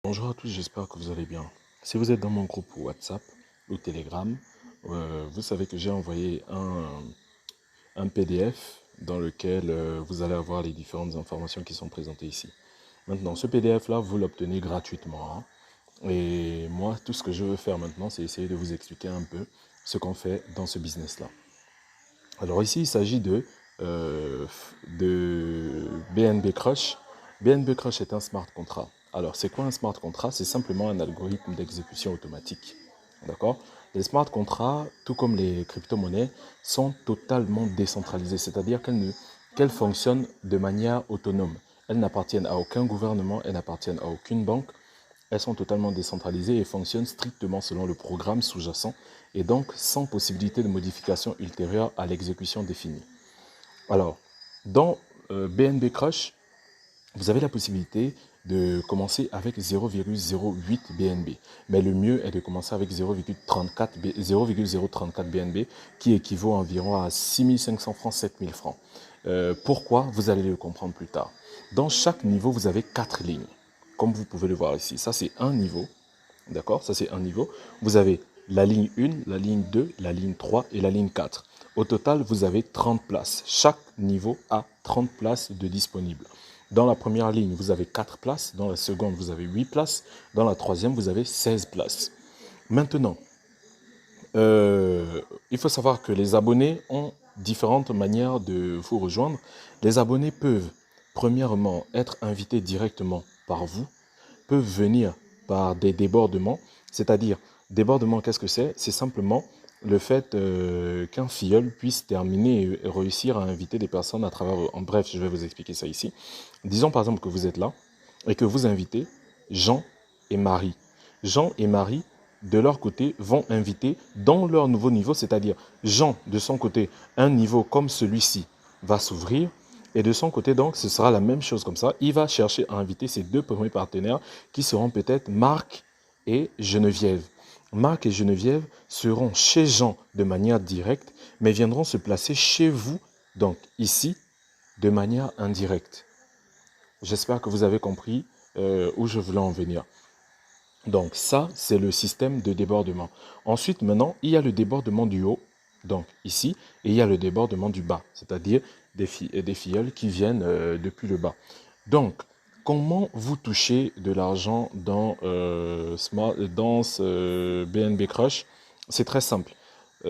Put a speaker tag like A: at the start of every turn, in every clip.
A: Bonjour à tous, j'espère que vous allez bien. Si vous êtes dans mon groupe WhatsApp ou Telegram, vous savez que j'ai envoyé un PDF dans lequel vous allez avoir les différentes informations qui sont présentées ici. Maintenant, ce PDF-là, vous l'obtenez gratuitement, hein. Et moi, tout ce que je veux faire maintenant, c'est essayer de vous expliquer un peu ce qu'on fait dans ce business-là. Alors ici, il s'agit de BNB Crush. BNB Crush est un smart contract. Alors, c'est quoi un smart contract? C'est simplement un algorithme d'exécution automatique. D'accord? Les smart contracts, tout comme les crypto-monnaies, sont totalement décentralisés, c'est-à-dire qu'elles fonctionnent de manière autonome. Elles n'appartiennent à aucun gouvernement, elles n'appartiennent à aucune banque. Elles sont totalement décentralisées et fonctionnent strictement selon le programme sous-jacent et donc sans possibilité de modification ultérieure à l'exécution définie. Alors, dans BNB Crush, vous avez la possibilité de commencer avec 0,08 BNB. Mais le mieux est de commencer avec 0,034 BNB qui équivaut environ à 6500 francs, 7000 francs. Pourquoi? Vous allez le comprendre plus tard. Dans chaque niveau, vous avez 4 lignes. Comme vous pouvez le voir ici. Ça, c'est un niveau. D'accord? Ça, c'est un niveau. Vous avez la ligne 1, la ligne 2, la ligne 3 et la ligne 4. Au total, vous avez 30 places. Chaque niveau a 30 places de disponibles. Dans la première ligne, vous avez 4 places. Dans la seconde, vous avez 8 places. Dans la troisième, vous avez 16 places. Maintenant, il faut savoir que les abonnés ont différentes manières de vous rejoindre. Les abonnés peuvent, premièrement, être invités directement par vous, peuvent venir par des débordements, c'est-à-dire, débordement, qu'est-ce que c'est? C'est simplement le fait qu'un filleul puisse terminer et réussir à inviter des personnes à travers... En bref, je vais vous expliquer ça ici. Disons par exemple que vous êtes là et que vous invitez Jean et Marie. Jean et Marie, de leur côté, vont inviter dans leur nouveau niveau, c'est-à-dire Jean, de son côté, un niveau comme celui-ci va s'ouvrir. Et de son côté, donc, ce sera la même chose comme ça. Il va chercher à inviter ses deux premiers partenaires qui seront peut-être Marc et Geneviève. Marc et Geneviève seront chez Jean de manière directe, mais viendront se placer chez vous, donc ici, de manière indirecte. J'espère que vous avez compris où je voulais en venir. Donc ça, c'est le système de débordement. Ensuite, maintenant, il y a le débordement du haut, donc ici, et il y a le débordement du bas, c'est-à-dire des filleuls qui viennent depuis le bas. Donc, comment vous touchez de l'argent dans ce BNB Crush? C'est très simple.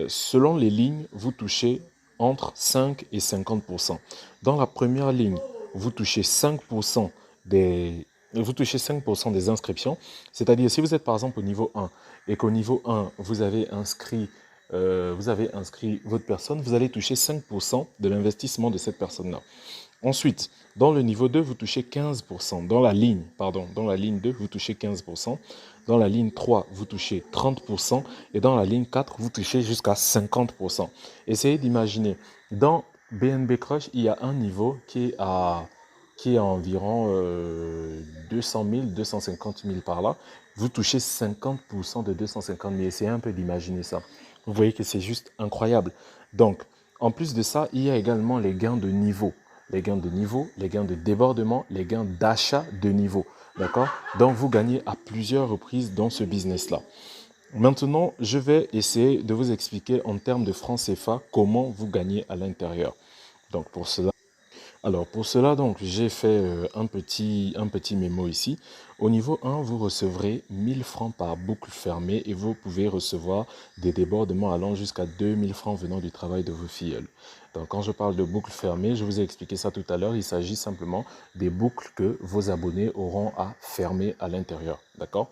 A: Selon les lignes, vous touchez entre 5 et 50%. Dans la première ligne, vous touchez 5% des inscriptions. C'est-à-dire, si vous êtes par exemple au niveau 1 et qu'au niveau 1, vous avez inscrit votre personne, vous allez toucher 5% de l'investissement de cette personne-là. Ensuite, dans le niveau 2, vous touchez 15%. Dans la ligne 2, vous touchez 15%. Dans la ligne 3, vous touchez 30%. Et dans la ligne 4, vous touchez jusqu'à 50%. Essayez d'imaginer, dans BNB Crush, il y a un niveau qui est à environ 200 000, 250 000 par là. Vous touchez 50% de 250 000. Essayez un peu d'imaginer ça. Vous voyez que c'est juste incroyable. Donc, en plus de ça, il y a également les gains de niveau. Les gains de niveau, les gains de débordement, les gains d'achat de niveau. D'accord? Donc, vous gagnez à plusieurs reprises dans ce business-là. Maintenant, je vais essayer de vous expliquer en termes de francs CFA comment vous gagnez à l'intérieur. Donc, pour cela, donc, j'ai fait un petit mémo ici. Au niveau 1, vous recevrez 1000 francs par boucle fermée et vous pouvez recevoir des débordements allant jusqu'à 2000 francs venant du travail de vos filleuls. Donc, quand je parle de boucle fermée, je vous ai expliqué ça tout à l'heure. Il s'agit simplement des boucles que vos abonnés auront à fermer à l'intérieur. D'accord?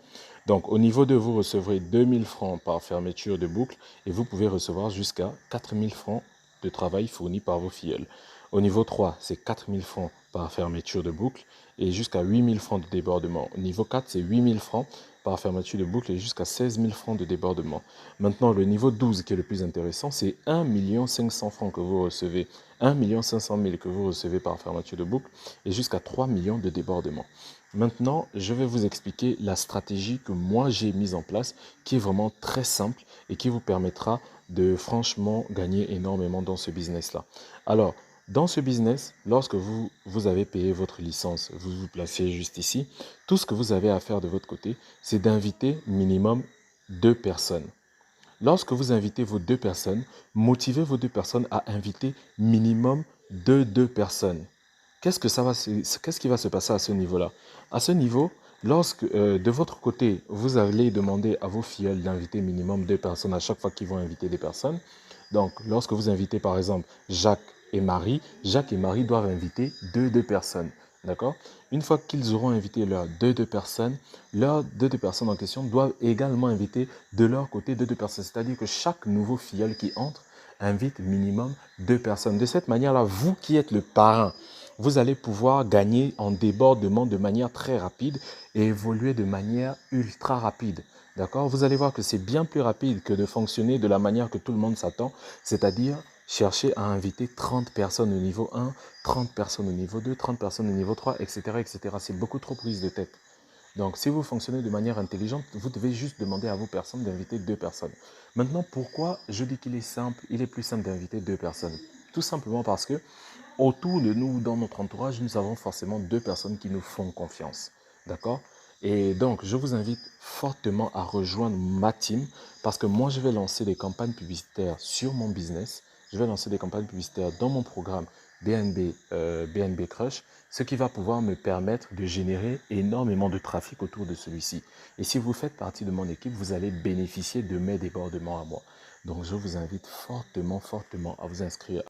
A: Donc, au niveau 2, vous recevrez 2000 francs par fermeture de boucle et vous pouvez recevoir jusqu'à 4000 francs de travail fourni par vos filleuls. Au niveau 3, c'est 4 000 francs par fermeture de boucle et jusqu'à 8 000 francs de débordement. Au niveau 4, c'est 8 000 francs par fermeture de boucle et jusqu'à 16 000 francs de débordement. Maintenant, le niveau 12 qui est le plus intéressant, c'est 1 500 000 francs que vous recevez, 1 500 000 que vous recevez par fermeture de boucle et jusqu'à 3 millions de débordement. Maintenant, je vais vous expliquer la stratégie que moi j'ai mise en place qui est vraiment très simple et qui vous permettra de franchement gagner énormément dans ce business-là. Alors, Dans ce business, lorsque vous avez payé votre licence, vous vous placez juste ici, tout ce que vous avez à faire de votre côté, c'est d'inviter minimum 2 personnes. Lorsque vous invitez vos 2 personnes, motivez vos 2 personnes à inviter minimum deux personnes. Qu'est-ce qui va se passer à ce niveau-là? À ce niveau, lorsque de votre côté, vous allez demander à vos filleuls d'inviter minimum 2 personnes à chaque fois qu'ils vont inviter des personnes. Donc, lorsque vous invitez par exemple Jacques et Marie doivent inviter deux personnes. D'accord? Une fois qu'ils auront invité leurs leurs deux personnes en question doivent également inviter de leur côté deux personnes. C'est-à-dire que chaque nouveau filleul qui entre invite minimum 2 personnes. De cette manière-là, vous qui êtes le parrain, vous allez pouvoir gagner en débordement de manière très rapide et évoluer de manière ultra rapide. D'accord? Vous allez voir que c'est bien plus rapide que de fonctionner de la manière que tout le monde s'attend, c'est-à-dire chercher à inviter 30 personnes au niveau 1, 30 personnes au niveau 2, 30 personnes au niveau 3, etc. etc. C'est beaucoup trop prise de tête. Donc, si vous fonctionnez de manière intelligente, vous devez juste demander à vos personnes d'inviter 2 personnes. Maintenant, pourquoi je dis qu'il est simple, il est plus simple d'inviter 2 personnes? Tout simplement parce que autour de nous, dans notre entourage, nous avons forcément 2 personnes qui nous font confiance. D'accord? Et donc, je vous invite fortement à rejoindre ma team parce que moi, je vais lancer des campagnes publicitaires sur mon business. Je vais lancer des campagnes publicitaires dans mon programme BNB Crush, ce qui va pouvoir me permettre de générer énormément de trafic autour de celui-ci. Et si vous faites partie de mon équipe, vous allez bénéficier de mes débordements à moi. Donc, je vous invite fortement, fortement à vous inscrire